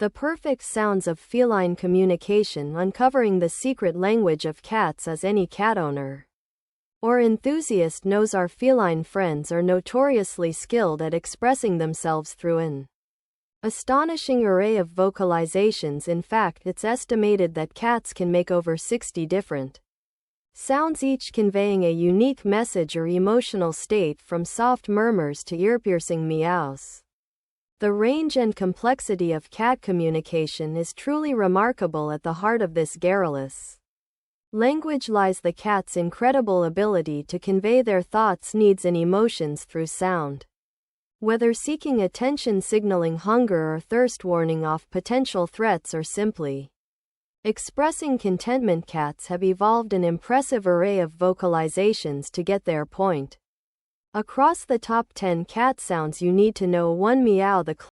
The Purrfect sounds of feline communication, uncovering the secret language of cats, as any cat owner or enthusiast knows. Our feline friends are notoriously skilled at expressing themselves through an astonishing array of vocalizations. In fact, it's estimated that cats can make over 60 different sounds, each conveying a unique message or emotional state, from soft murmurs to ear-piercing meows. The range and complexity of cat communication is truly remarkable. At the heart of this garrulous language lies the cat's incredible ability to convey their thoughts, needs, and emotions through sound. Whether seeking attention, signaling hunger or thirst, warning off potential threats, or simply expressing contentment, cats have evolved an impressive array of vocalizations to get their point across. The top 10 cat sounds you need to know. 1. Meow. The